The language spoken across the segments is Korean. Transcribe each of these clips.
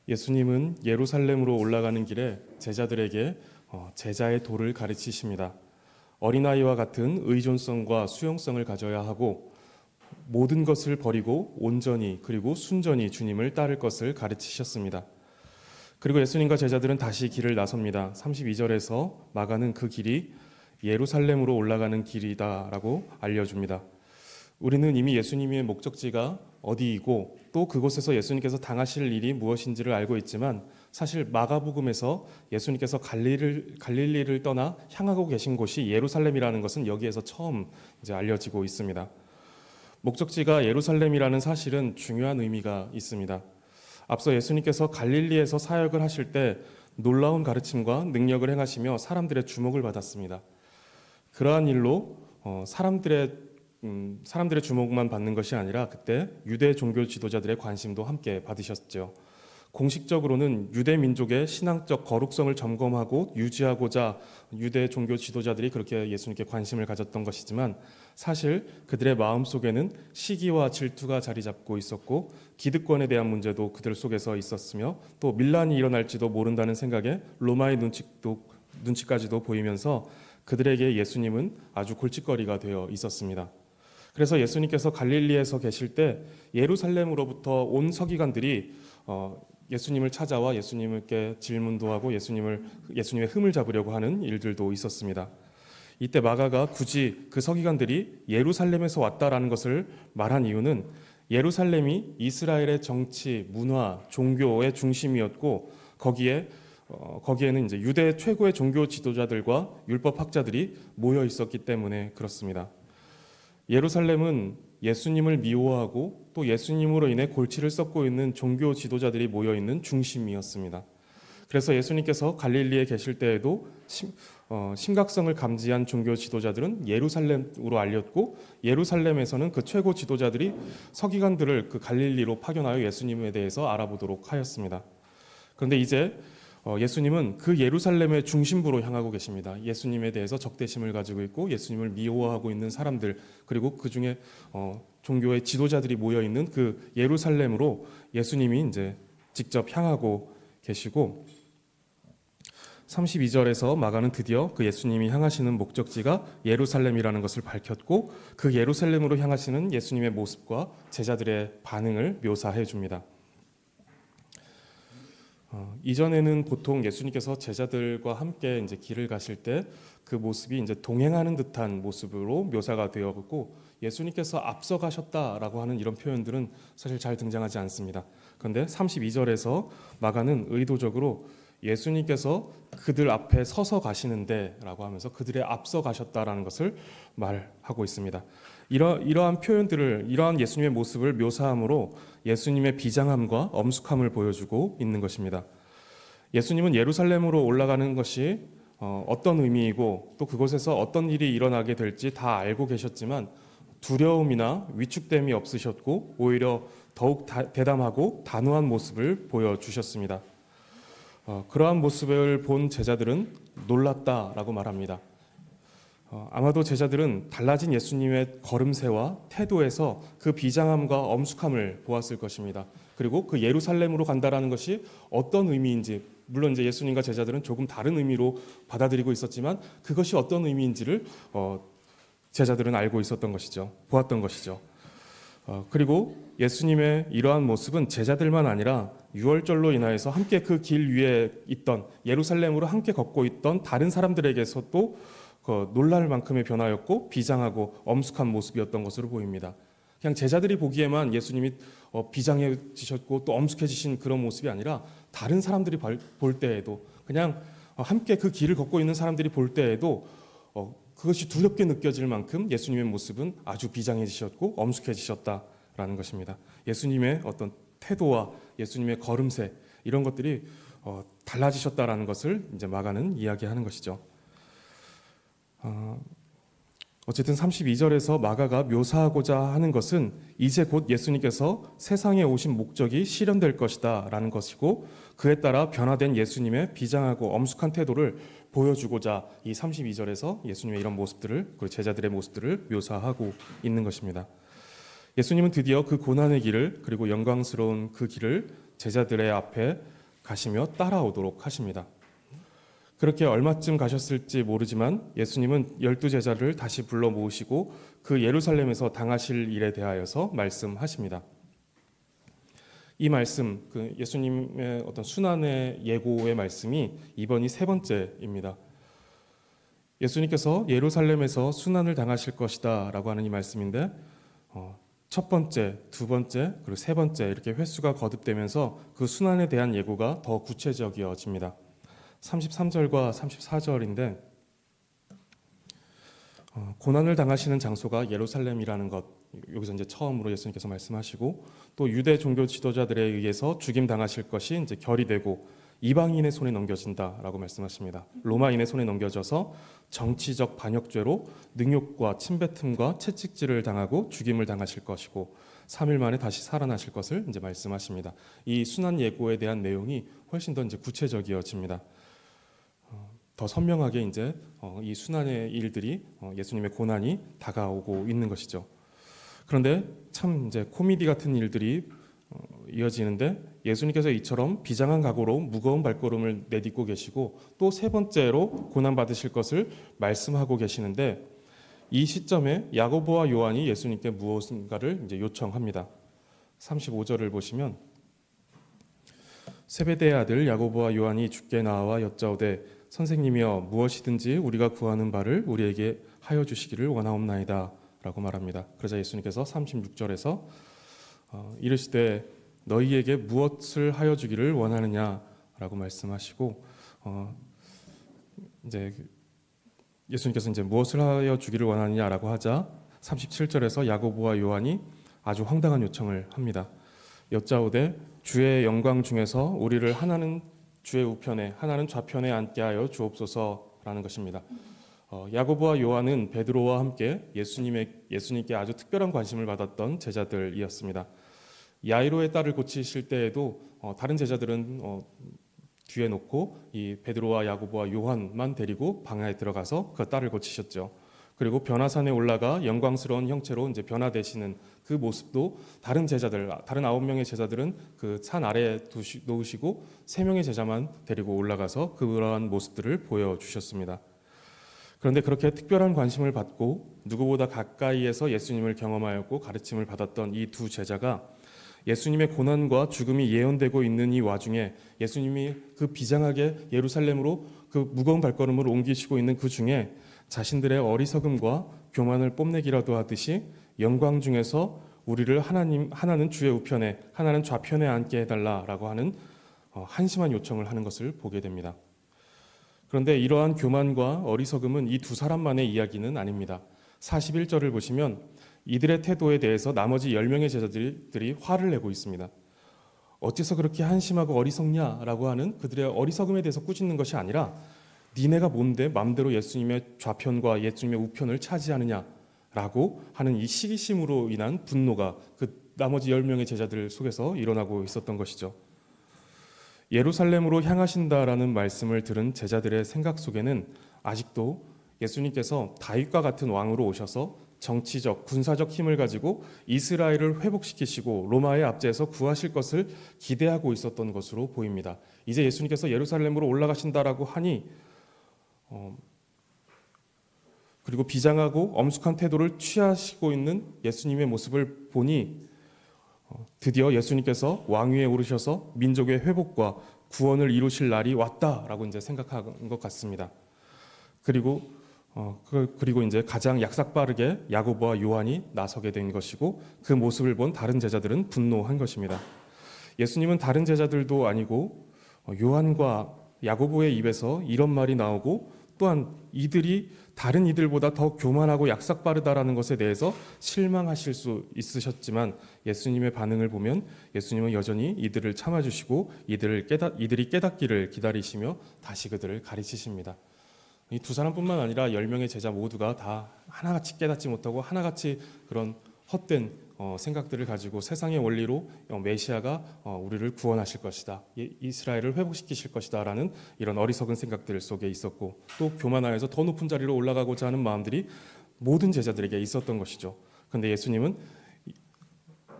예수님은 예루살렘으로 올라가는 길에 제자들에게 제자의 도를 가르치십니다. 어린아이와 같은 의존성과 수용성을 가져야 하고 모든 것을 버리고 온전히 그리고 순전히 주님을 따를 것을 가르치셨습니다. 그리고 예수님과 제자들은 다시 길을 나섭니다. 32절에서 마가는 그 길이 예루살렘으로 올라가는 길이다라고 알려줍니다. 우리는 이미 예수님의 목적지가 어디이고 또 그곳에서 예수님께서 당하실 일이 무엇인지를 알고 있지만 사실 마가복음에서 예수님께서 갈릴리를 떠나 향하고 계신 곳이 예루살렘이라는 것은 여기에서 처음 이제 알려지고 있습니다. 목적지가 예루살렘이라는 사실은 중요한 의미가 있습니다. 앞서 예수님께서 갈릴리에서 사역을 하실 때 놀라운 가르침과 능력을 행하시며 사람들의 주목을 받았습니다. 그러한 일로 사람들의 주목만 받는 것이 아니라 그때 유대 종교 지도자들의 관심도 함께 받으셨죠. 공식적으로는 유대 민족의 신앙적 거룩성을 점검하고 유지하고자 유대 종교 지도자들이 그렇게 예수님께 관심을 가졌던 것이지만 사실 그들의 마음속에는 시기와 질투가 자리 잡고 있었고 기득권에 대한 문제도 그들 속에서 있었으며 또 밀란이 일어날지도 모른다는 생각에 로마의 눈치까지도 보이면서 그들에게 예수님은 아주 골칫거리가 되어 있었습니다. 그래서 예수님께서 갈릴리에서 계실 때 예루살렘으로부터 온 서기관들이 예수님을 찾아와 예수님께 질문도 하고 예수님의 흠을 잡으려고 하는 일들도 있었습니다. 이때 마가가 굳이 그 서기관들이 예루살렘에서 왔다라는 것을 말한 이유는 예루살렘이 이스라엘의 정치, 문화, 종교의 중심이었고 거기에는 이제 유대 최고의 종교 지도자들과 율법 학자들이 모여 있었기 때문에 그렇습니다. 예루살렘은 예수님을 미워하고 또 예수님으로 인해 골치를 썩고 있는 종교 지도자들이 모여 있는 중심이었습니다. 그래서 예수님께서 갈릴리에 계실 때에도 심각성을 감지한 종교 지도자들은 예루살렘으로 알렸고 예루살렘에서는 그 최고 지도자들이 서기관들을 그 갈릴리로 파견하여 예수님에 대해서 알아보도록 하였습니다. 그런데 이제 예수님은 그 예루살렘의 중심부로 향하고 계십니다. 예수님에 대해서 적대심을 가지고 있고 예수님을 미워하고 있는 사람들 그리고 그 중에 종교의 지도자들이 모여 있는 그 예루살렘으로 예수님이 이제 직접 향하고 계시고 32절에서 마가는 드디어 그 예수님이 향하시는 목적지가 예루살렘이라는 것을 밝혔고 그 예루살렘으로 향하시는 예수님의 모습과 제자들의 반응을 묘사해 줍니다. 이전에는 보통 예수님께서 제자들과 함께 이제 길을 가실 때 그 모습이 이제 동행하는 듯한 모습으로 묘사가 되었고 예수님께서 앞서가셨다라고 하는 이런 표현들은 사실 잘 등장하지 않습니다. 그런데 32절에서 마가는 의도적으로 예수님께서 그들 앞에 서서 가시는데라고 하면서 그들의 앞서 가셨다라는 것을 말하고 있습니다. 이러한 표현들을 이러한 예수님의 모습을 묘사함으로 예수님의 비장함과 엄숙함을 보여주고 있는 것입니다. 예수님은 예루살렘으로 올라가는 것이 어떤 의미이고 또 그곳에서 어떤 일이 일어나게 될지 다 알고 계셨지만 두려움이나 위축됨이 없으셨고 오히려 더욱 대담하고 단호한 모습을 보여주셨습니다. 그러한 모습을 본 제자들은 놀랐다라고 말합니다. 아마도 제자들은 달라진 예수님의 걸음새와 태도에서 그 비장함과 엄숙함을 보았을 것입니다. 그리고 그 예루살렘으로 간다라는 것이 어떤 의미인지 물론 이제 예수님과 제자들은 조금 다른 의미로 받아들이고 있었지만 그것이 어떤 의미인지를 제자들은 알고 있었던 것이죠. 보았던 것이죠. 그리고 예수님의 이러한 모습은 제자들만 아니라 유월절로 인하여서 함께 그 길 위에 있던 예루살렘으로 함께 걷고 있던 다른 사람들에게서도 놀랄 만큼의 변화였고 비장하고 엄숙한 모습이었던 것으로 보입니다. 그냥 제자들이 보기에만 예수님이 비장해지셨고 또 엄숙해지신 그런 모습이 아니라 다른 사람들이 볼 때에도 그냥 함께 그 길을 걷고 있는 사람들이 볼 때에도 그것이 두렵게 느껴질 만큼 예수님의 모습은 아주 비장해지셨고 엄숙해지셨다라는 것입니다. 예수님의 어떤 태도와 예수님의 걸음새 이런 것들이 달라지셨다라는 것을 이제 마가는 이야기하는 것이죠. 어쨌든 32절에서 마가가 묘사하고자 하는 것은 이제 곧 예수님께서 세상에 오신 목적이 실현될 것이다 라는 것이고 그에 따라 변화된 예수님의 비장하고 엄숙한 태도를 보여주고자 이 32절에서 예수님의 이런 모습들을 그리고 제자들의 모습들을 묘사하고 있는 것입니다. 예수님은 드디어 그 고난의 길을 그리고 영광스러운 그 길을 제자들의 앞에 가시며 따라오도록 하십니다. 그렇게 얼마쯤 가셨을지 모르지만 예수님은 12제자를 다시 불러 모으시고 그 예루살렘에서 당하실 일에 대하여서 말씀하십니다. 이 말씀, 그 예수님의 어떤 순환의 예고의 말씀이 이번이 세 번째입니다. 예수님께서 예루살렘에서 순환을 당하실 것이다 라고 하는 이 말씀인데 첫 번째, 두 번째, 그리고 세 번째 이렇게 횟수가 거듭되면서 그 순환에 대한 예고가 더 구체적이어집니다. 33절과 34절인데 고난을 당하시는 장소가 예루살렘이라는 것, 여기서 이제 처음으로 예수님께서 말씀하시고 또 유대 종교 지도자들에 의해서 죽임 당하실 것이 이제 결의되고 이방인의 손에 넘겨진다라고 말씀하십니다. 로마인의 손에 넘겨져서 정치적 반역죄로 능욕과 침뱉음과 채찍질을 당하고 죽임을 당하실 것이고 3일 만에 다시 살아나실 것을 이제 말씀하십니다. 이 순환 예고에 대한 내용이 훨씬 더 이제 구체적이어집니다. 더 선명하게 이제 이 순환의 일들이 예수님의 고난이 다가오고 있는 것이죠. 그런데 참 이제 코미디 같은 일들이 이어지는데 예수님께서 이처럼 비장한 각오로 무거운 발걸음을 내딛고 계시고 또 세 번째로 고난 받으실 것을 말씀하고 계시는데 이 시점에 야고보와 요한이 예수님께 무엇인가를 이제 요청합니다. 35절을 보시면 세베대의 아들 야고보와 요한이 주께 나와 여짜오되 선생님이여 무엇이든지 우리가 구하는 바를 우리에게 하여 주시기를 원하옵나이다 라고 말합니다. 그러자 예수님께서 36절에서 이르시되 너희에게 무엇을 하여 주기를 원하느냐라고 말씀하시고 이제 예수님께서 이제 무엇을 하여 주기를 원하느냐라고 하자 37절에서 야고보와 요한이 아주 황당한 요청을 합니다. 여짜오되 주의 영광 중에서 우리를 하나는 주의 우편에 하나는 좌편에 앉게 하여 주옵소서라는 것입니다. 야고보와 요한은 베드로와 함께 예수님께 아주 특별한 관심을 받았던 제자들이었습니다. 야이로의 딸을 고치실 때에도 다른 제자들은 뒤에 놓고 이 베드로와 야고보와 요한만 데리고 방에 들어가서 그 딸을 고치셨죠. 그리고 변화산에 올라가 영광스러운 형체로 이제 변화되시는 그 모습도 다른 9명의 제자들은 그 산 아래에 놓으시고 3명의 제자만 데리고 올라가서 그러한 모습들을 보여주셨습니다. 그런데 그렇게 특별한 관심을 받고 누구보다 가까이에서 예수님을 경험하였고 가르침을 받았던 이 두 제자가 예수님의 고난과 죽음이 예언되고 있는 이 와중에 예수님이 그 비장하게 예루살렘으로 그 무거운 발걸음을 옮기시고 있는 그 중에 자신들의 어리석음과 교만을 뽐내기라도 하듯이 영광 중에서 우리를 하나는 주의 우편에 하나는 좌편에 앉게 해달라라고 하는 한심한 요청을 하는 것을 보게 됩니다. 그런데 이러한 교만과 어리석음은 이 두 사람만의 이야기는 아닙니다. 41절을 보시면 이들의 태도에 대해서 나머지 10명의 제자들이 화를 내고 있습니다. 어째서 그렇게 한심하고 어리석냐라고 하는 그들의 어리석음에 대해서 꾸짖는 것이 아니라 니네가 뭔데 마음대로 예수님의 좌편과 예수님의 우편을 차지하느냐라고 하는 이 시기심으로 인한 분노가 그 나머지 10명의 제자들 속에서 일어나고 있었던 것이죠. 예루살렘으로 향하신다라는 말씀을 들은 제자들의 생각 속에는 아직도 예수님께서 다윗과 같은 왕으로 오셔서 정치적, 군사적 힘을 가지고 이스라엘을 회복시키시고 로마의 압제에서 구하실 것을 기대하고 있었던 것으로 보입니다. 이제 예수님께서 예루살렘으로 올라가신다라고 하니 그리고 비장하고 엄숙한 태도를 취하시고 있는 예수님의 모습을 보니 드디어 예수님께서 왕위에 오르셔서 민족의 회복과 구원을 이루실 날이 왔다라고 이제 생각한 것 같습니다. 그리고 이제 가장 약삭빠르게 야고보와 요한이 나서게 된 것이고 그 모습을 본 다른 제자들은 분노한 것입니다. 예수님은 다른 제자들도 아니고 요한과 야고보의 입에서 이런 말이 나오고 또한 이들이 다른 이들보다 더 교만하고 약삭빠르다라는 것에 대해서 실망하실 수 있으셨지만 예수님의 반응을 보면 예수님은 여전히 이들을 참아주시고 이들이 깨닫기를 기다리시며 다시 그들을 가르치십니다. 이 두 사람뿐만 아니라 10명의 제자 모두가 다 하나같이 깨닫지 못하고 하나같이 그런 헛된 생각들을 가지고 세상의 원리로 메시아가 우리를 구원하실 것이다, 이스라엘을 회복시키실 것이다 라는 이런 어리석은 생각들 속에 있었고 또 교만하여서 더 높은 자리로 올라가고자 하는 마음들이 모든 제자들에게 있었던 것이죠. 그런데 예수님은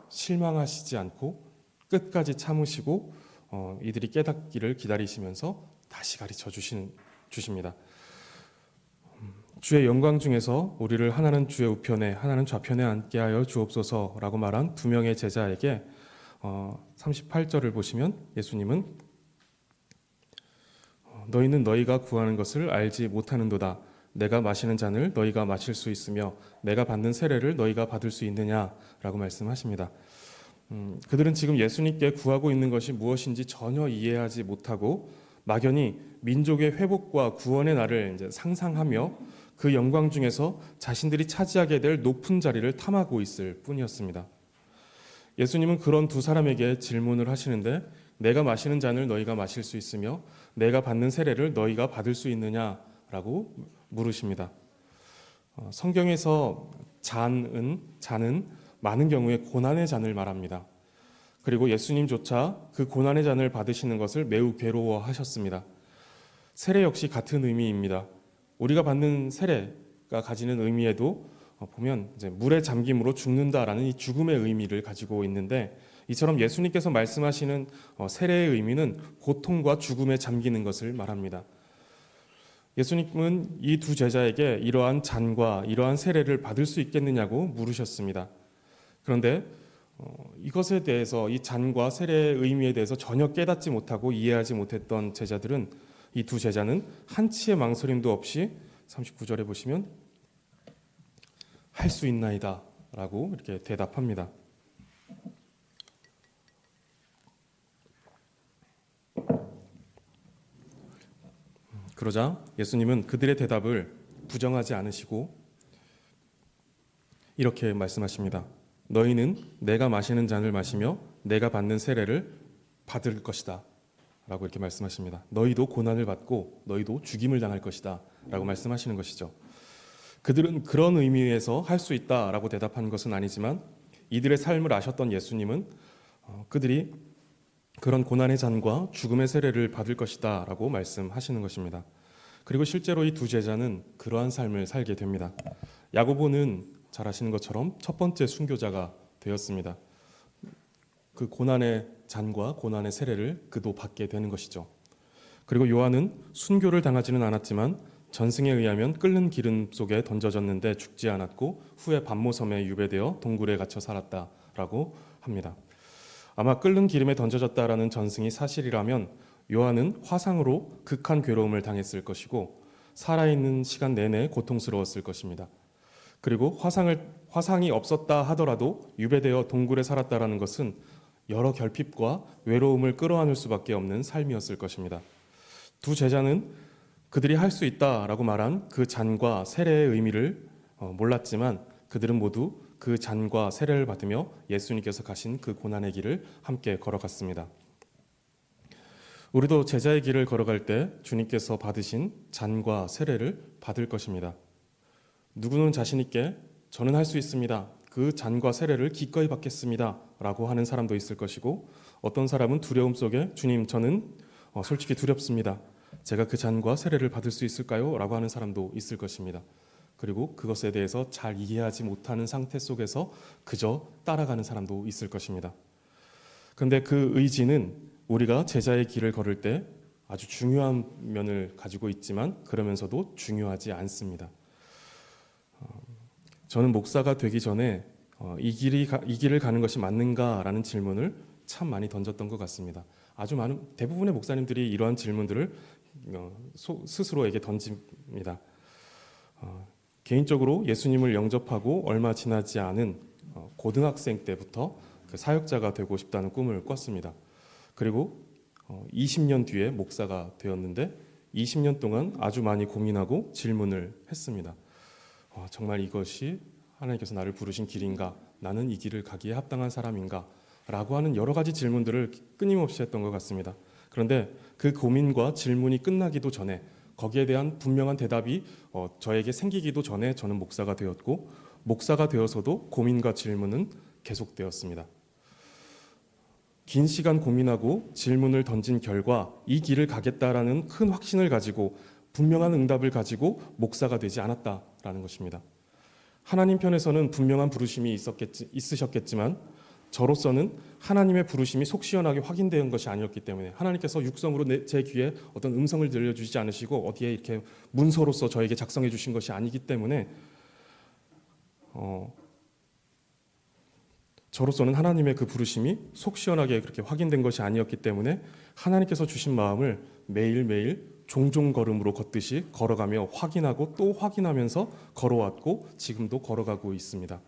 실망하시지 않고 끝까지 참으시고 이들이 깨닫기를 기다리시면서 다시 가르쳐 주십니다. 주의 영광 중에서 우리를 하나는 주의 우편에 하나는 좌편에 앉게 하여 주옵소서라고 말한 두 명의 제자에게 38절을 보시면 예수님은 너희는 너희가 구하는 것을 알지 못하는도다. 내가 마시는 잔을 너희가 마실 수 있으며 내가 받는 세례를 너희가 받을 수 있느냐라고 말씀하십니다. 그들은 지금 예수님께 구하고 있는 것이 무엇인지 전혀 이해하지 못하고 막연히 민족의 회복과 구원의 날을 이제 상상하며 그 영광 중에서 자신들이 차지하게 될 높은 자리를 탐하고 있을 뿐이었습니다. 예수님은 그런 두 사람에게 질문을 하시는데 내가 마시는 잔을 너희가 마실 수 있으며 내가 받는 세례를 너희가 받을 수 있느냐라고 물으십니다. 성경에서 잔은 많은 경우에 고난의 잔을 말합니다. 그리고 예수님조차 그 고난의 잔을 받으시는 것을 매우 괴로워하셨습니다. 세례 역시 같은 의미입니다. 우리가 받는 세례가 가지는 의미에도 보면 이제 물에 잠김으로 죽는다라는 이 죽음의 의미를 가지고 있는데 이처럼 예수님께서 말씀하시는 세례의 의미는 고통과 죽음에 잠기는 것을 말합니다. 예수님은 이 두 제자에게 이러한 잔과 이러한 세례를 받을 수 있겠느냐고 물으셨습니다. 그런데 이것에 대해서 이 잔과 세례의 의미에 대해서 전혀 깨닫지 못하고 이해하지 못했던 제자들은 이 두 제자는 한치의 망설임도 없이 39절에 보시면 할 수 있나이다 라고 이렇게 대답합니다. 그러자 예수님은 그들의 대답을 부정하지 않으시고 이렇게 말씀하십니다. 너희는 내가 마시는 잔을 마시며 내가 받는 세례를 받을 것이다 라고 이렇게 말씀하십니다. 너희도 고난을 받고 너희도 죽임을 당할 것이다 라고 말씀하시는 것이죠. 그들은 그런 의미에서 할 수 있다 라고 대답한 것은 아니지만 이들의 삶을 아셨던 예수님은 그들이 그런 고난의 잔과 죽음의 세례를 받을 것이다 라고 말씀하시는 것입니다. 그리고 실제로 이 두 제자는 그러한 삶을 살게 됩니다. 야고보는 잘 아시는 것처럼 첫 번째 순교자가 되었습니다. 그 고난의 잔과 고난의 세례를 그도 받게 되는 것이죠. 그리고 요한은 순교를 당하지는 않았지만 전승에 의하면 끓는 기름 속에 던져졌는데 죽지 않았고 후에 반모섬에 유배되어 동굴에 갇혀 살았다라고 합니다. 아마 끓는 기름에 던져졌다라는 전승이 사실이라면 요한은 화상으로 극한 괴로움을 당했을 것이고 살아있는 시간 내내 고통스러웠을 것입니다. 그리고 화상이 없었다 하더라도 유배되어 동굴에 살았다라는 것은 여러 결핍과 외로움을 끌어안을 수밖에 없는 삶이었을 것입니다. 두 제자는 그들이 할 수 있다라고 말한 그 잔과 세례의 의미를 몰랐지만 그들은 모두 그 잔과 세례를 받으며 예수님께서 가신 그 고난의 길을 함께 걸어갔습니다. 우리도 제자의 길을 걸어갈 때 주님께서 받으신 잔과 세례를 받을 것입니다. 누구는 자신 있게 저는 할 수 있습니다. 그 잔과 세례를 기꺼이 받겠습니다. 라고 하는 사람도 있을 것이고 어떤 사람은 두려움 속에 주님 저는 솔직히 두렵습니다. 제가 그 잔과 세례를 받을 수 있을까요? 라고 하는 사람도 있을 것입니다. 그리고 그것에 대해서 잘 이해하지 못하는 상태 속에서 그저 따라가는 사람도 있을 것입니다. 그런데 그 의지는 우리가 제자의 길을 걸을 때 아주 중요한 면을 가지고 있지만 그러면서도 중요하지 않습니다. 저는 목사가 되기 전에 이 길을 가는 것이 맞는가라는 질문을 참 많이 던졌던 것 같습니다. 아주 많은 대부분의 목사님들이 이러한 질문들을 스스로에게 던집니다. 개인적으로 예수님을 영접하고 얼마 지나지 않은 고등학생 때부터 그 사역자가 되고 싶다는 꿈을 꿨습니다. 그리고 20년 뒤에 목사가 되었는데 20년 동안 아주 많이 고민하고 질문을 했습니다. 정말 이것이 하나님께서 나를 부르신 길인가? 나는 이 길을 가기에 합당한 사람인가? 라고 하는 여러 가지 질문들을 끊임없이 했던 것 같습니다. 그런데 그 고민과 질문이 끝나기도 전에 거기에 대한 분명한 대답이 저에게 생기기도 전에 저는 목사가 되었고 목사가 되어서도 고민과 질문은 계속되었습니다. 긴 시간 고민하고 질문을 던진 결과 이 길을 가겠다라는 큰 확신을 가지고 분명한 응답을 가지고 목사가 되지 않았다라는 것입니다. 하나님 편에서는 분명한 부르심이 있으셨겠지만 저로서는 하나님의 부르심이 속 시원하게 확인된 것이 아니었기 때문에 하나님께서 육성으로 제 귀에 어떤 음성을 들려주시지 않으시고 어디에 이렇게 문서로서 저에게 작성해 주신 것이 아니기 때문에 저로서는 하나님의 그 부르심이 속 시원하게 그렇게 확인된 것이 아니었기 때문에 하나님께서 주신 마음을 매일매일 종종 걸음으로 걷듯이 걸어가며 확인하고 또 확인하면서 걸어왔고 지금도 걸어가고 있습니다.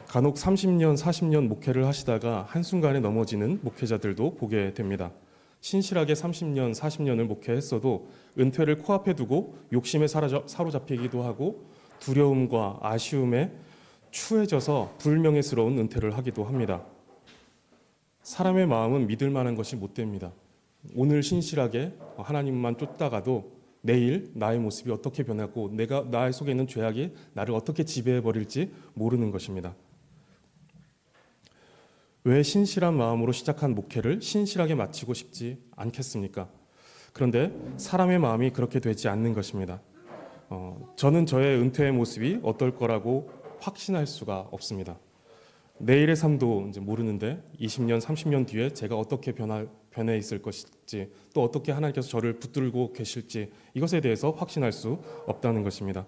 간혹 30년, 40년 목회를 하시다가 한순간에 넘어지는 목회자들도 보게 됩니다. 신실하게 30년, 40년을 목회했어도 은퇴를 코앞에 두고 욕심에 사로잡히기도 하고 두려움과 아쉬움에 추해져서 불명예스러운 은퇴를 하기도 합니다. 사람의 마음은 믿을 만한 것이 못 됩니다. 오늘 신실하게 하나님만 쫓다가도 내일 나의 모습이 어떻게 변하고 나의 속에 있는 죄악이 나를 어떻게 지배해 버릴지 모르는 것입니다. 왜 신실한 마음으로 시작한 목회를 신실하게 마치고 싶지 않겠습니까? 그런데 사람의 마음이 그렇게 되지 않는 것입니다. 저는 저의 은퇴의 모습이 어떨 거라고 확신할 수가 없습니다. 내일의 삶도 이제 모르는데 20년, 30년 뒤에 제가 어떻게 변해 있을 것일지 또 어떻게 하나님께서 저를 붙들고 계실지 이것에 대해서 확신할 수 없다는 것입니다.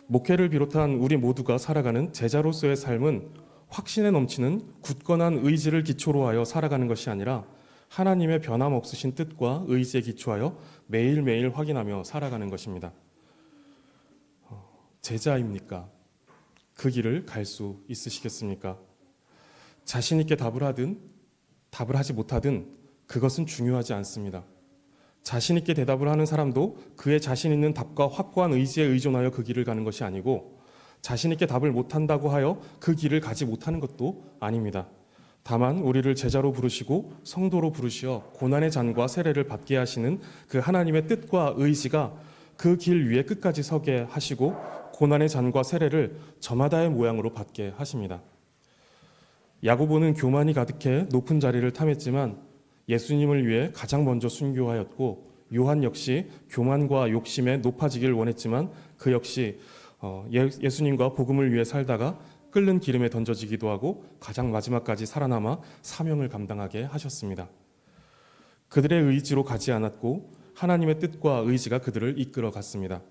목회를 비롯한 우리 모두가 살아가는 제자로서의 삶은 확신에 넘치는 굳건한 의지를 기초로 하여 살아가는 것이 아니라 하나님의 변함없으신 뜻과 의지에 기초하여 매일매일 확인하며 살아가는 것입니다. 제자입니까? 그 길을 갈 수 있으시겠습니까? 자신 있게 답을 하든 답을 하지 못하든 그것은 중요하지 않습니다. 자신 있게 대답을 하는 사람도 그의 자신 있는 답과 확고한 의지에 의존하여 그 길을 가는 것이 아니고 자신 있게 답을 못한다고 하여 그 길을 가지 못하는 것도 아닙니다. 다만 우리를 제자로 부르시고 성도로 부르시어 고난의 잔과 세례를 받게 하시는 그 하나님의 뜻과 의지가 그 길 위에 끝까지 서게 하시고 고난의 잔과 세례를 저마다의 모양으로 받게 하십니다. 야고보는 교만이 가득해 높은 자리를 탐했지만 예수님을 위해 가장 먼저 순교하였고 요한 역시 교만과 욕심에 높아지길 원했지만 그 역시 예수님과 복음을 위해 살다가 끓는 기름에 던져지기도 하고 가장 마지막까지 살아남아 사명을 감당하게 하셨습니다. 그들의 의지로 가지 않았고 하나님의 뜻과 의지가 그들을 이끌어 갔습니다.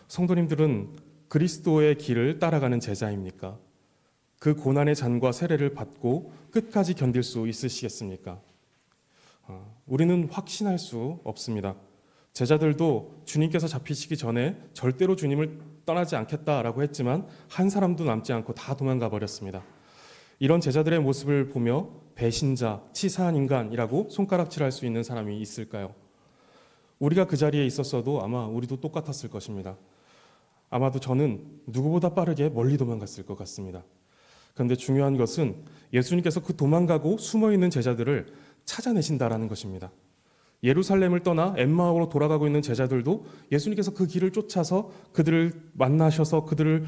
성도님들은 그리스도의 길을 따라가는 제자입니까? 그 고난의 잔과 세례를 받고 끝까지 견딜 수 있으시겠습니까? 우리는 확신할 수 없습니다. 제자들도 주님께서 잡히시기 전에 절대로 주님을 떠나지 않겠다라고 했지만 한 사람도 남지 않고 다 도망가 버렸습니다. 이런 제자들의 모습을 보며 배신자, 치사한 인간이라고 손가락질할 수 있는 사람이 있을까요? 우리가 그 자리에 있었어도 아마 우리도 똑같았을 것입니다. 아마도 저는 누구보다 빠르게 멀리 도망갔을 것 같습니다. 그런데 중요한 것은 예수님께서 그 도망가고 숨어있는 제자들을 찾아내신다라는 것입니다. 예루살렘을 떠나 엠마오로 돌아가고 있는 제자들도 예수님께서 그 길을 쫓아서 그들을 만나셔서 그들을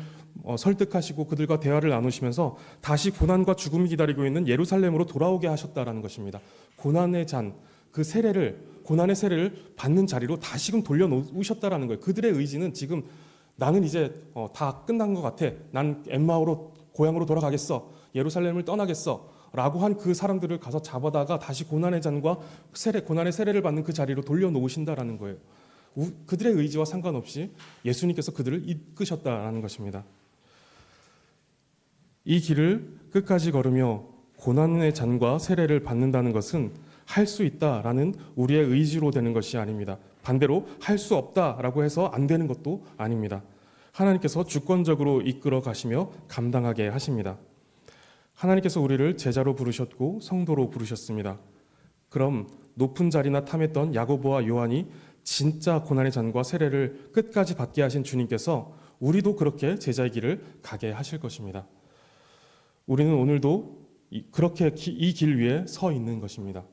설득하시고 그들과 대화를 나누시면서 다시 고난과 죽음이 기다리고 있는 예루살렘으로 돌아오게 하셨다라는 것입니다. 고난의 잔, 그 고난의 세례를 받는 자리로 다시금 돌려놓으셨다라는 거예요. 그들의 의지는 지금 나는 이제 다 끝난 것 같아. 난 엠마오로 고향으로 돌아가겠어. 예루살렘을 떠나겠어. 라고 한 그 사람들을 가서 잡아다가 다시 고난의 잔과 고난의 세례를 받는 그 자리로 돌려놓으신다라는 거예요. 그들의 의지와 상관없이 예수님께서 그들을 이끄셨다라는 것입니다. 이 길을 끝까지 걸으며 고난의 잔과 세례를 받는다는 것은 할 수 있다라는 우리의 의지로 되는 것이 아닙니다. 반대로 할 수 없다라고 해서 안 되는 것도 아닙니다. 하나님께서 주권적으로 이끌어 가시며 감당하게 하십니다. 하나님께서 우리를 제자로 부르셨고 성도로 부르셨습니다. 그럼 높은 자리나 탐했던 야고보와 요한이 진짜 고난의 잔과 세례를 끝까지 받게 하신 주님께서 우리도 그렇게 제자의 길을 가게 하실 것입니다. 우리는 오늘도 그렇게 이 길 위에 서 있는 것입니다.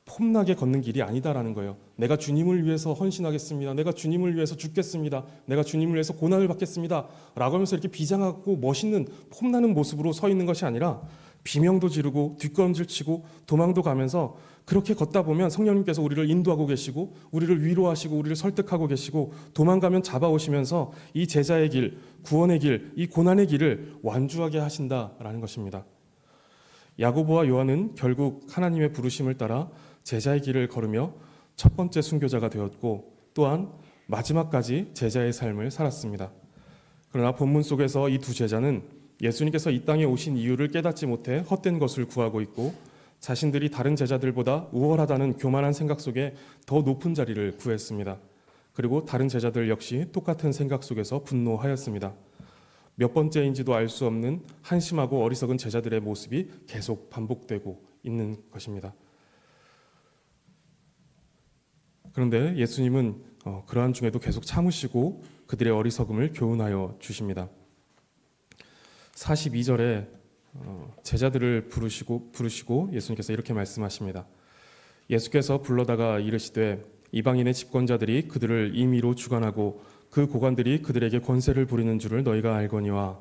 폼나게 걷는 길이 아니다라는 거예요. 내가 주님을 위해서 헌신하겠습니다. 내가 주님을 위해서 죽겠습니다. 내가 주님을 위해서 고난을 받겠습니다. 라고 하면서 이렇게 비장하고 멋있는 폼나는 모습으로 서 있는 것이 아니라 비명도 지르고 뒷걸음질 치고 도망도 가면서 그렇게 걷다 보면 성령님께서 우리를 인도하고 계시고 우리를 위로하시고 우리를 설득하고 계시고 도망가면 잡아오시면서 이 제자의 길, 구원의 길, 이 고난의 길을 완주하게 하신다라는 것입니다. 야고보와 요한은 결국 하나님의 부르심을 따라 제자의 길을 걸으며 첫 번째 순교자가 되었고 또한 마지막까지 제자의 삶을 살았습니다. 그러나 본문 속에서 이 두 제자는 예수님께서 이 땅에 오신 이유를 깨닫지 못해 헛된 것을 구하고 있고 자신들이 다른 제자들보다 우월하다는 교만한 생각 속에 더 높은 자리를 구했습니다. 그리고 다른 제자들 역시 똑같은 생각 속에서 분노하였습니다. 몇 번째인지도 알 수 없는 한심하고 어리석은 제자들의 모습이 계속 반복되고 있는 것입니다. 그런데 예수님은 그러한 중에도 계속 참으시고 그들의 어리석음을 교훈하여 주십니다. 42절에 제자들을 부르시고 예수님께서 이렇게 말씀하십니다. 예수께서 불러다가 이르시되 이방인의 집권자들이 그들을 임의로 주관하고 그 고관들이 그들에게 권세를 부리는 줄을 너희가 알거니와.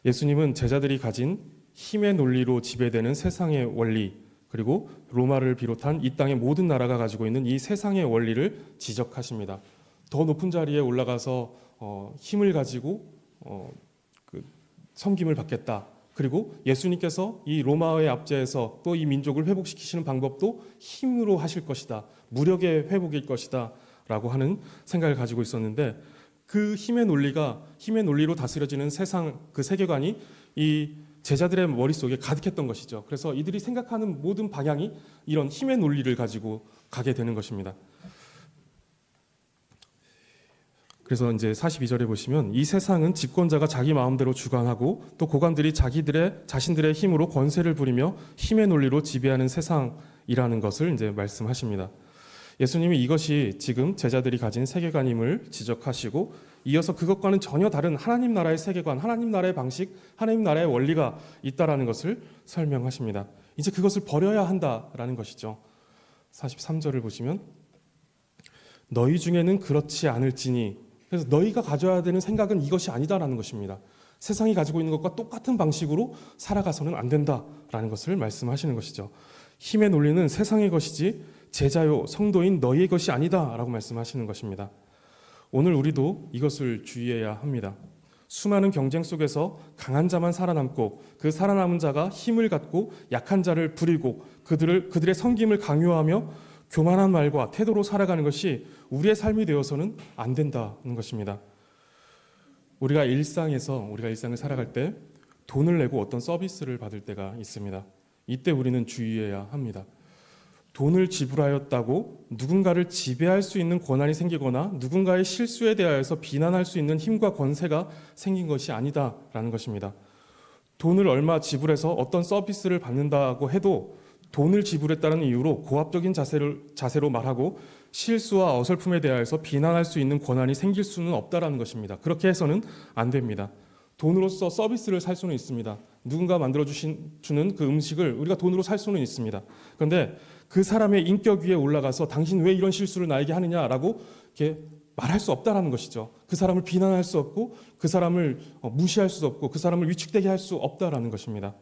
예수님은 제자들이 가진 힘의 논리로 지배되는 세상의 원리, 그리고 로마를 비롯한 이 땅의 모든 나라가 가지고 있는 이 세상의 원리를 지적하십니다. 더 높은 자리에 올라가서 힘을 가지고 섬김을 받겠다. 그리고 예수님께서 이 로마의 압제에서 또 이 민족을 회복시키시는 방법도 힘으로 하실 것이다. 무력의 회복일 것이다. 라고 하는 생각을 가지고 있었는데 그 힘의 논리로 다스려지는 세상, 그 세계관이 이 제자들의 머릿속에 가득했던 것이죠. 그래서 이들이 생각하는 모든 방향이 이런 힘의 논리를 가지고 가게 되는 것입니다. 그래서 이제 42절에 보시면 이 세상은 집권자가 자기 마음대로 주관하고 또 고관들이 자신들의 힘으로 권세를 부리며 힘의 논리로 지배하는 세상이라는 것을 이제 말씀하십니다. 예수님이 이것이 지금 제자들이 가진 세계관임을 지적하시고 이어서 그것과는 전혀 다른 하나님 나라의 세계관, 하나님 나라의 방식, 하나님 나라의 원리가 있다라는 것을 설명하십니다. 이제 그것을 버려야 한다라는 것이죠. 43절을 보시면 너희 중에는 그렇지 않을지니, 그래서 너희가 가져야 되는 생각은 이것이 아니다라는 것입니다. 세상이 가지고 있는 것과 똑같은 방식으로 살아가서는 안 된다라는 것을 말씀하시는 것이죠. 힘의 논리는 세상의 것이지 제자요 성도인 너희의 것이 아니다라고 말씀하시는 것입니다. 오늘 우리도 이것을 주의해야 합니다. 수많은 경쟁 속에서 강한 자만 살아남고 그 살아남은 자가 힘을 갖고 약한 자를 부리고 그들의 섬김을 강요하며 교만한 말과 태도로 살아가는 것이 우리의 삶이 되어서는 안 된다는 것입니다. 우리가 일상을 살아갈 때 돈을 내고 어떤 서비스를 받을 때가 있습니다. 이때 우리는 주의해야 합니다. 돈을 지불하였다고 누군가를 지배할 수 있는 권한이 생기거나 누군가의 실수에 대하여서 비난할 수 있는 힘과 권세가 생긴 것이 아니다라는 것입니다. 돈을 얼마 지불해서 어떤 서비스를 받는다고 해도 돈을 지불했다는 이유로 고압적인 자세로 말하고 실수와 어설픔에 대하여서 비난할 수 있는 권한이 생길 수는 없다라는 것입니다. 그렇게 해서는 안 됩니다. 돈으로서 서비스를 살 수는 있습니다. 누군가 만들어주는 그 음식을 우리가 돈으로 살 수는 있습니다. 그런데 그 사람의 인격 위에 올라가서 당신 왜 이런 실수를 나에게 하느냐라고 이렇게 말할 수 없다라는 것이죠. 그 사람을 비난할 수 없고 그 사람을 무시할 수 없고 그 사람을 위축되게 할 수 없다라는 것입니다.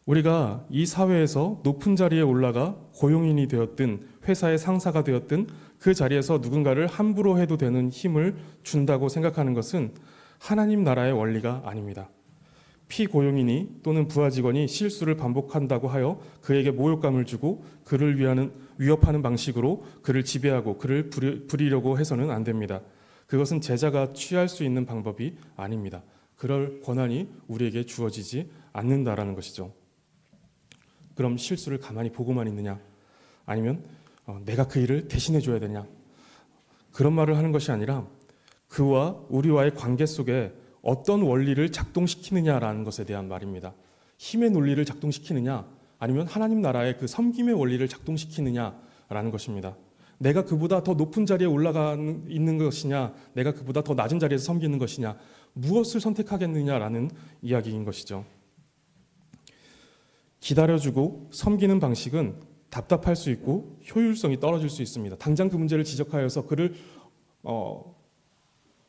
우리가 이 사회에서 높은 자리에 올라가 고용인이 되었든 회사의 상사가 되었든 그 자리에서 누군가를 함부로 해도 되는 힘을 준다고 생각하는 것은 하나님 나라의 원리가 아닙니다. 피고용인이 또는 부하 직원이 실수를 반복한다고 하여 그에게 모욕감을 주고 그를 위협하는 방식으로 그를 지배하고 그를 부리려고 해서는 안 됩니다. 그것은 제자가 취할 수 있는 방법이 아닙니다. 그럴 권한이 우리에게 주어지지 않는다라는 것이죠. 그럼 실수를 가만히 보고만 있느냐? 아니면 내가 그 일을 대신해 줘야 되냐? 그런 말을 하는 것이 아니라 그와 우리와의 관계 속에 어떤 원리를 작동시키느냐라는 것에 대한 말입니다. 힘의 논리를 작동시키느냐 아니면 하나님 나라의 그 섬김의 원리를 작동시키느냐라는 것입니다. 내가 그보다 더 높은 자리에 있는 것이냐 내가 그보다 더 낮은 자리에서 섬기는 것이냐 무엇을 선택하겠느냐라는 이야기인 것이죠. 기다려주고 섬기는 방식은 답답할 수 있고 효율성이 떨어질 수 있습니다. 당장 그 문제를 지적하여서 그를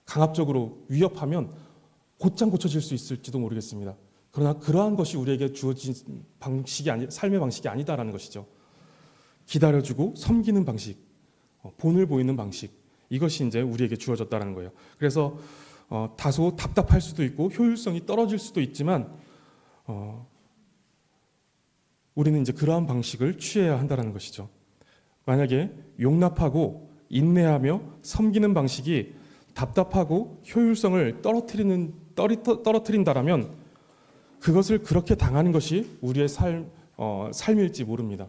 강압적으로 위협하면 곧장 고쳐질 수 있을지도 모르겠습니다. 그러나 그러한 것이 우리에게 주어진 삶의 방식이 아니다라는 것이죠. 기다려주고 섬기는 방식, 본을 보이는 방식, 이것이 이제 우리에게 주어졌다는 거예요. 그래서 다소 답답할 수도 있고 효율성이 떨어질 수도 있지만 우리는 이제 그러한 방식을 취해야 한다는 것이죠. 만약에 용납하고 인내하며 섬기는 방식이 답답하고 효율성을 떨어뜨린다라면 그것을 그렇게 당하는 것이 우리의 삶일지 모릅니다.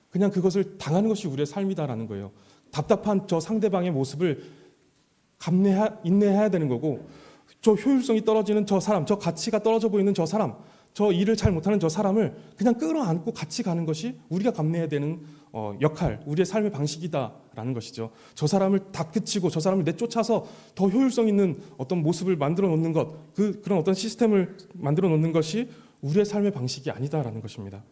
그냥 그것을 당하는 것이 우리의 삶이다라는 거예요. 답답한 저 상대방의 모습을 인내해야 되는 거고, 저 효율성이 떨어지는 저 사람, 저 가치가 떨어져 보이는 저 사람, 저 일을 잘 못하는 저 사람을 그냥 끌어안고 같이 가는 것이 우리가 감내해야 되는 역할, 우리의 삶의 방식이다라는 것이죠. 저 사람을 다그치고 저 사람을 내쫓아서 더 효율성 있는 어떤 모습을 만들어 놓는 것, 그런 어떤 시스템을 만들어 놓는 것이 우리의 삶의 방식이 아니다라는 것입니다.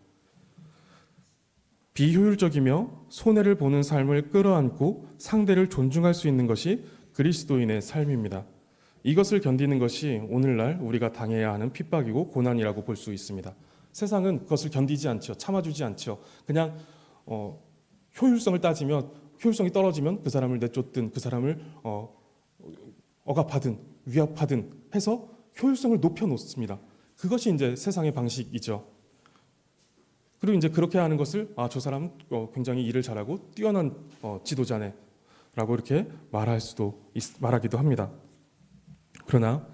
비효율적이며 손해를 보는 삶을 끌어안고 상대를 존중할 수 있는 것이 그리스도인의 삶입니다. 이것을 견디는 것이 오늘날 우리가 당해야 하는 핍박이고 고난이라고 볼 수 있습니다. 세상은 그것을 견디지 않죠. 참아주지 않죠. 그냥 효율성을 따지며 효율성이 떨어지면 그 사람을 내쫓든 그 사람을 억압하든 위협하든 해서 효율성을 높여놓습니다. 그것이 이제 세상의 방식이죠. 그리고 이제 그렇게 하는 것을 저 사람은 굉장히 일을 잘하고 뛰어난 지도자네라고 이렇게 말하기도 합니다. 그러나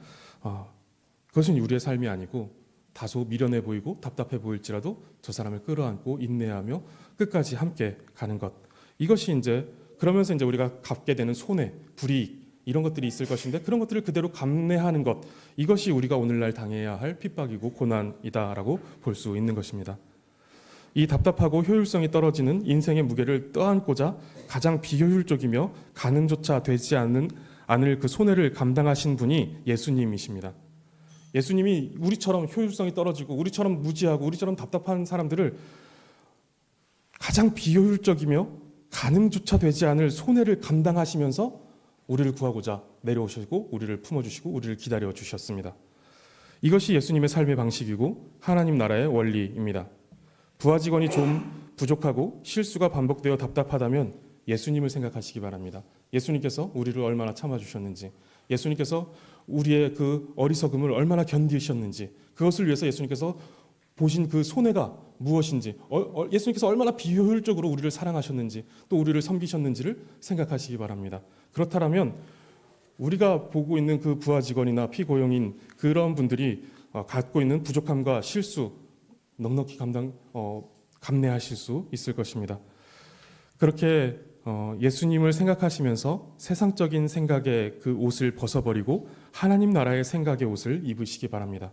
그것은 우리의 삶이 아니고 다소 미련해 보이고 답답해 보일지라도 저 사람을 끌어안고 인내하며 끝까지 함께 가는 것, 이것이 이제 그러면서 이제 우리가 갖게 되는 손해, 불이익 이런 것들이 있을 것인데 그런 것들을 그대로 감내하는 것, 이것이 우리가 오늘날 당해야 할 핍박이고 고난이다라고 볼 수 있는 것입니다. 이 답답하고 효율성이 떨어지는 인생의 무게를 떠안고자 가장 비효율적이며 가늠조차 되지 않을 그 손해를 감당하신 분이 예수님이십니다. 예수님이 우리처럼 효율성이 떨어지고 우리처럼 무지하고 우리처럼 답답한 사람들을 가장 비효율적이며 가늠조차 되지 않을 손해를 감당하시면서 우리를 구하고자 내려오시고 우리를 품어주시고 우리를 기다려 주셨습니다. 이것이 예수님의 삶의 방식이고 하나님 나라의 원리입니다. 부하 직원이 좀 부족하고 실수가 반복되어 답답하다면 예수님을 생각하시기 바랍니다. 예수님께서 우리를 얼마나 참아주셨는지, 예수님께서 우리의 그 어리석음을 얼마나 견디셨는지, 그것을 위해서 예수님께서 보신 그 손해가 무엇인지, 예수님께서 얼마나 비효율적으로 우리를 사랑하셨는지, 또 우리를 섬기셨는지를 생각하시기 바랍니다. 그렇다면 우리가 보고 있는 그 부하 직원이나 피고용인 그런 분들이 갖고 있는 부족함과 실수 넉넉히 감내하실 수 있을 것입니다. 그렇게 예수님을 생각하시면서 세상적인 생각의 그 옷을 벗어버리고 하나님 나라의 생각의 옷을 입으시기 바랍니다.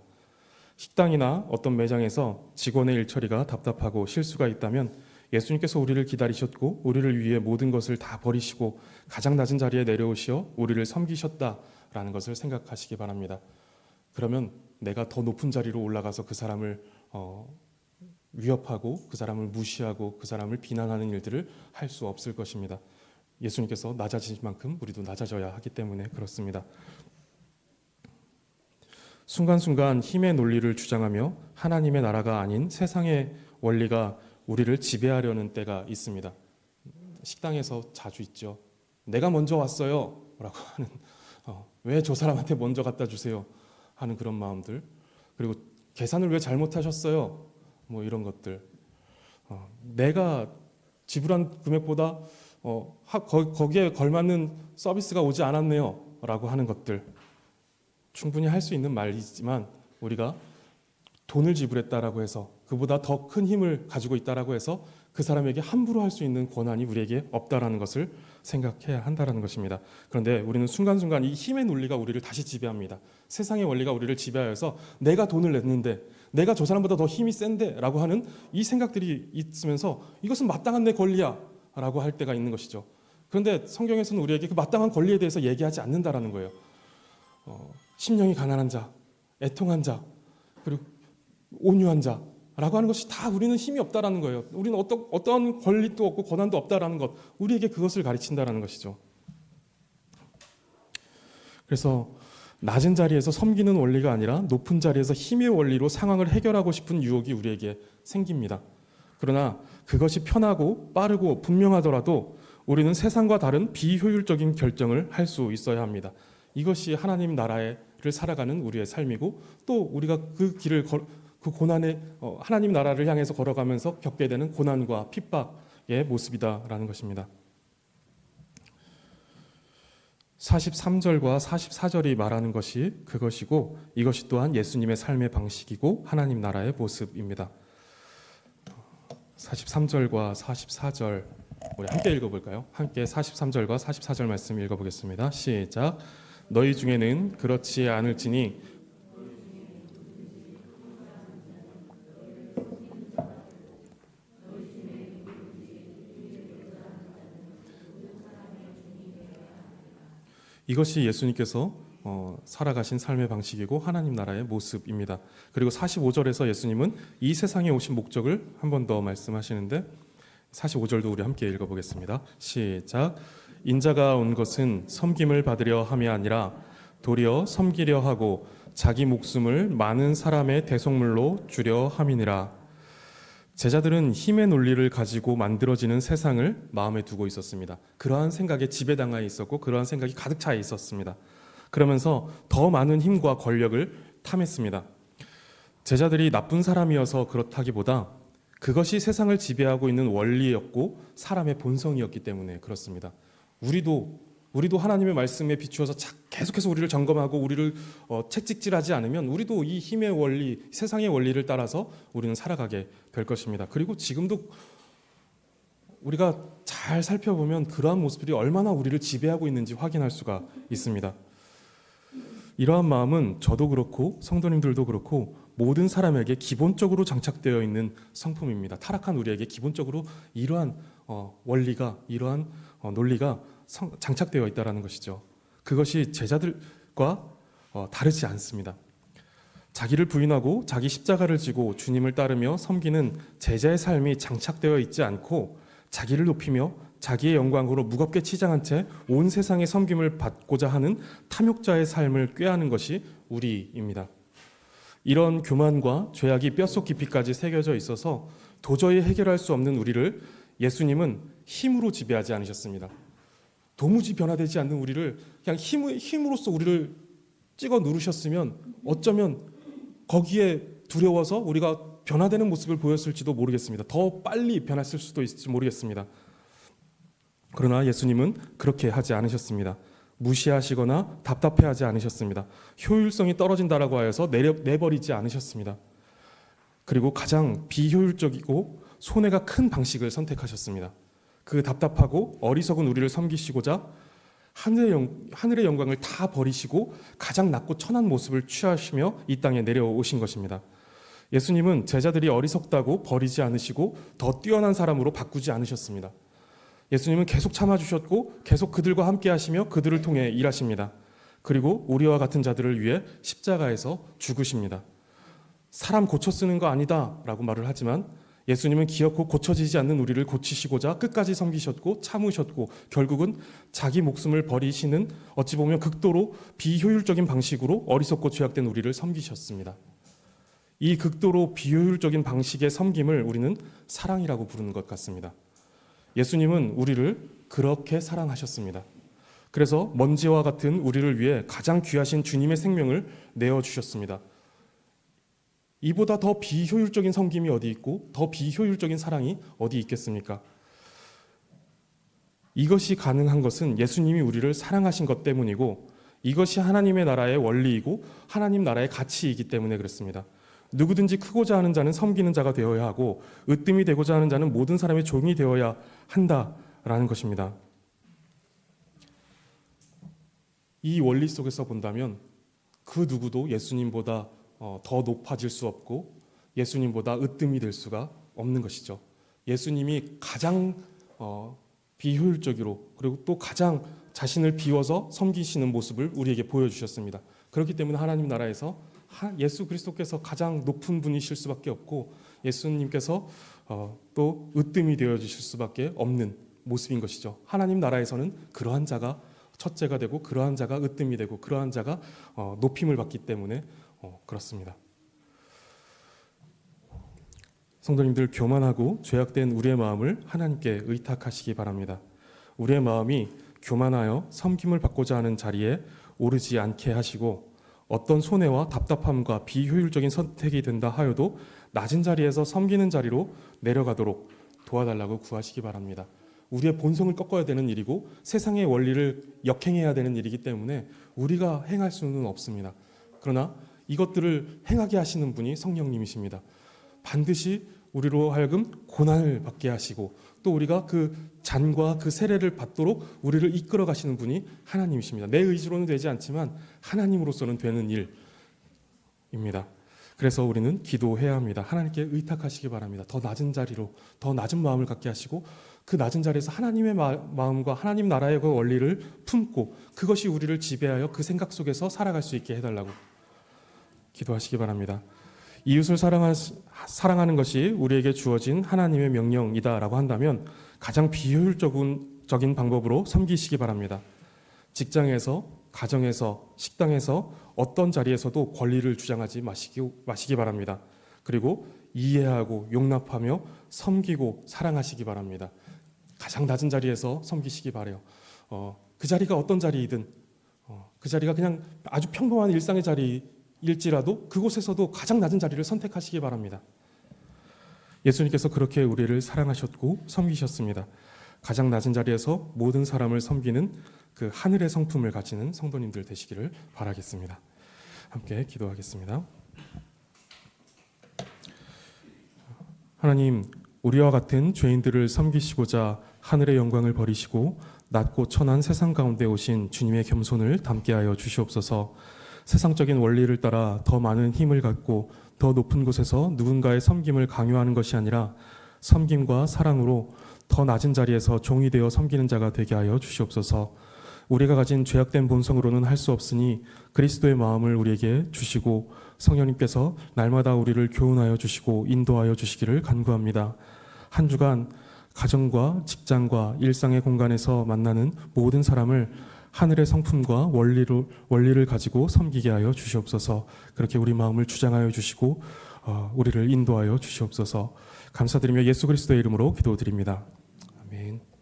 식당이나 어떤 매장에서 직원의 일처리가 답답하고 실수가 있다면 예수님께서 우리를 기다리셨고 우리를 위해 모든 것을 다 버리시고 가장 낮은 자리에 내려오시어 우리를 섬기셨다라는 것을 생각하시기 바랍니다. 그러면 내가 더 높은 자리로 올라가서 그 사람을 위협하고 그 사람을 무시하고 그 사람을 비난하는 일들을 할 수 없을 것입니다. 예수님께서 낮아지신 만큼 우리도 낮아져야 하기 때문에 그렇습니다. 순간순간 힘의 논리를 주장하며 하나님의 나라가 아닌 세상의 원리가 우리를 지배하려는 때가 있습니다. 식당에서 자주 있죠. 내가 먼저 왔어요 라고 하는, 왜 저 사람한테 먼저 갖다 주세요 하는 그런 마음들, 그리고 계산을 왜 잘못하셨어요 뭐 이런 것들, 내가 지불한 금액보다 거기에 걸맞는 서비스가 오지 않았네요 라고 하는 것들, 충분히 할 수 있는 말이지만 우리가 돈을 지불했다라고 해서 그보다 더 큰 힘을 가지고 있다라고 해서 그 사람에게 함부로 할 수 있는 권한이 우리에게 없다라는 것을 생각해야 한다는 것입니다. 그런데 우리는 순간순간 이 힘의 논리가 우리를 다시 지배합니다. 세상의 원리가 우리를 지배하여서 내가 돈을 냈는데, 내가 저 사람보다 더 힘이 센데 라고 하는 이 생각들이 있으면서 이것은 마땅한 내 권리야 라고 할 때가 있는 것이죠. 그런데 성경에서는 우리에게 그 마땅한 권리에 대해서 얘기하지 않는다라는 거예요. 심령이 가난한 자, 애통한 자, 그리고 온유한 자라고 하는 것이 다 우리는 힘이 없다라는 거예요. 우리는 어떠한 권리도 없고 권한도 없다라는 것, 우리에게 그것을 가르친다라는 것이죠. 그래서 낮은 자리에서 섬기는 원리가 아니라 높은 자리에서 힘의 원리로 상황을 해결하고 싶은 유혹이 우리에게 생깁니다. 그러나 그것이 편하고 빠르고 분명하더라도 우리는 세상과 다른 비효율적인 결정을 할 수 있어야 합니다. 이것이 하나님 나라를 살아가는 우리의 삶이고, 또 우리가 그 그 고난의 하나님 나라를 향해서 걸어가면서 겪게 되는 고난과 핍박의 모습이다라는 것입니다. 43절과 44절이 말하는 것이 그것이고 이것이 또한 예수님의 삶의 방식이고 하나님 나라의 모습입니다. 43절과 44절 우리 함께 읽어볼까요? 함께 43절과 44절 말씀 읽어보겠습니다. 시작. 너희 중에는 그렇지 않을지니 이것이 예수님께서 살아가신 삶의 방식이고 하나님 나라의 모습입니다. 그리고 45절에서 예수님은 이 세상에 오신 목적을 한 번 더 말씀하시는데 45절도 우리 함께 읽어보겠습니다. 시작. 인자가 온 것은 섬김을 받으려 함이 아니라 도리어 섬기려 하고 자기 목숨을 많은 사람의 대속물로 주려 함이니라. 제자들은 힘의 논리를 가지고 만들어지는 세상을 마음에 두고 있었습니다. 그러한 생각에 지배당해 있었고 그러한 생각이 가득 차 있었습니다. 그러면서 더 많은 힘과 권력을 탐했습니다. 제자들이 나쁜 사람이어서 그렇다기보다 그것이 세상을 지배하고 있는 원리였고 사람의 본성이었기 때문에 그렇습니다. 우리도 하나님의 말씀에 비추어서 계속해서 우리를 점검하고 우리를 채찍질하지 않으면 우리도 이 힘의 원리, 세상의 원리를 따라서 우리는 살아가게 될 것입니다. 그리고 지금도 우리가 잘 살펴보면 그러한 모습들이 얼마나 우리를 지배하고 있는지 확인할 수가 있습니다. 이러한 마음은 저도 그렇고 성도님들도 그렇고 모든 사람에게 기본적으로 장착되어 있는 성품입니다. 타락한 우리에게 기본적으로 이러한 원리가, 이러한 논리가 장착되어 있다는 것이죠. 그것이 제자들과 다르지 않습니다. 자기를 부인하고 자기 십자가를 지고 주님을 따르며 섬기는 제자의 삶이 장착되어 있지 않고 자기를 높이며 자기의 영광으로 무겁게 치장한 채 온 세상의 섬김을 받고자 하는 탐욕자의 삶을 꾀하는 것이 우리입니다. 이런 교만과 죄악이 뼛속 깊이까지 새겨져 있어서 도저히 해결할 수 없는 우리를 예수님은 힘으로 지배하지 않으셨습니다. 도무지 변화되지 않는 우리를 그냥 힘으로써 우리를 찍어 누르셨으면 어쩌면 거기에 두려워서 우리가 변화되는 모습을 보였을지도 모르겠습니다. 더 빨리 변했을 수도 있을지 모르겠습니다. 그러나 예수님은 그렇게 하지 않으셨습니다. 무시하시거나 답답해하지 않으셨습니다. 효율성이 떨어진다라고 하여서 내버리지 않으셨습니다. 그리고 가장 비효율적이고 손해가 큰 방식을 선택하셨습니다. 그 답답하고 어리석은 우리를 섬기시고자 하늘의 영광을 다 버리시고 가장 낮고 천한 모습을 취하시며 이 땅에 내려오신 것입니다. 예수님은 제자들이 어리석다고 버리지 않으시고 더 뛰어난 사람으로 바꾸지 않으셨습니다. 예수님은 계속 참아주셨고 계속 그들과 함께 하시며 그들을 통해 일하십니다. 그리고 우리와 같은 자들을 위해 십자가에서 죽으십니다. 사람 고쳐 쓰는 거 아니다 라고 말을 하지만 예수님은 기어코 고쳐지지 않는 우리를 고치시고자 끝까지 섬기셨고 참으셨고 결국은 자기 목숨을 버리시는 어찌 보면 극도로 비효율적인 방식으로 어리석고 죄악된 우리를 섬기셨습니다. 이 극도로 비효율적인 방식의 섬김을 우리는 사랑이라고 부르는 것 같습니다. 예수님은 우리를 그렇게 사랑하셨습니다. 그래서 먼지와 같은 우리를 위해 가장 귀하신 주님의 생명을 내어주셨습니다. 이보다 더 비효율적인 섬김이 어디 있고 더 비효율적인 사랑이 어디 있겠습니까? 이것이 가능한 것은 예수님이 우리를 사랑하신 것 때문이고 이것이 하나님의 나라의 원리이고 하나님 나라의 가치이기 때문에 그렇습니다. 누구든지 크고자 하는 자는 섬기는 자가 되어야 하고 으뜸이 되고자 하는 자는 모든 사람의 종이 되어야 한다라는 것입니다. 이 원리 속에서 본다면 그 누구도 예수님보다 더 높아질 수 없고 예수님보다 으뜸이 될 수가 없는 것이죠. 예수님이 가장 비효율적으로 그리고 또 가장 자신을 비워서 섬기시는 모습을 우리에게 보여주셨습니다. 그렇기 때문에 하나님 나라에서 예수 그리스도께서 가장 높은 분이실 수밖에 없고 예수님께서 또 으뜸이 되어주실 수밖에 없는 모습인 것이죠. 하나님 나라에서는 그러한 자가 첫째가 되고 그러한 자가 으뜸이 되고 그러한 자가 높임을 받기 때문에 그렇습니다. 성도님들, 교만하고 죄악된 우리의 마음을 하나님께 의탁하시기 바랍니다. 우리의 마음이 교만하여 섬김을 받고자 하는 자리에 오르지 않게 하시고 어떤 손해와 답답함과 비효율적인 선택이 된다 하여도 낮은 자리에서 섬기는 자리로 내려가도록 도와달라고 구하시기 바랍니다. 우리의 본성을 꺾어야 되는 일이고 세상의 원리를 역행해야 되는 일이기 때문에 우리가 행할 수는 없습니다. 그러나 이것들을 행하게 하시는 분이 성령님이십니다. 반드시 우리로 하여금 고난을 받게 하시고 또 우리가 그 잔과 그 세례를 받도록 우리를 이끌어 가시는 분이 하나님이십니다. 내 의지로는 되지 않지만 하나님으로서는 되는 일입니다. 그래서 우리는 기도해야 합니다. 하나님께 의탁하시기 바랍니다. 더 낮은 자리로, 더 낮은 마음을 갖게 하시고 그 낮은 자리에서 하나님의 마음과 하나님 나라의 그 원리를 품고 그것이 우리를 지배하여 그 생각 속에서 살아갈 수 있게 해달라고 기도하시기 바랍니다. 이웃을 사랑하는 것이 우리에게 주어진 하나님의 명령이다라고 한다면 가장 비효율적인 방법으로 섬기시기 바랍니다. 직장에서, 가정에서, 식당에서 어떤 자리에서도 권리를 주장하지 마시기 바랍니다. 그리고 이해하고 용납하며 섬기고 사랑하시기 바랍니다. 가장 낮은 자리에서 섬기시기 바라요. 그 자리가 어떤 자리이든 그 자리가 그냥 아주 평범한 일상의 자리일지라도 그곳에서도 가장 낮은 자리를 선택하시기 바랍니다. 예수님께서 그렇게 우리를 사랑하셨고 섬기셨습니다. 가장 낮은 자리에서 모든 사람을 섬기는 그 하늘의 성품을 가지는 성도님들 되시기를 바라겠습니다. 함께 기도하겠습니다. 하나님, 우리와 같은 죄인들을 섬기시고자 하늘의 영광을 버리시고 낮고 천한 세상 가운데 오신 주님의 겸손을 담게 하여 주시옵소서. 세상적인 원리를 따라 더 많은 힘을 갖고 더 높은 곳에서 누군가의 섬김을 강요하는 것이 아니라 섬김과 사랑으로 더 낮은 자리에서 종이 되어 섬기는 자가 되게 하여 주시옵소서. 우리가 가진 죄악된 본성으로는 할 수 없으니 그리스도의 마음을 우리에게 주시고 성령님께서 날마다 우리를 교훈하여 주시고 인도하여 주시기를 간구합니다. 한 주간 가정과 직장과 일상의 공간에서 만나는 모든 사람을 하늘의 성품과 원리를 가지고 섬기게 하여 주시옵소서. 그렇게 우리 마음을 주장하여 주시고 우리를 인도하여 주시옵소서. 감사드리며 예수 그리스도의 이름으로 기도드립니다. 아멘.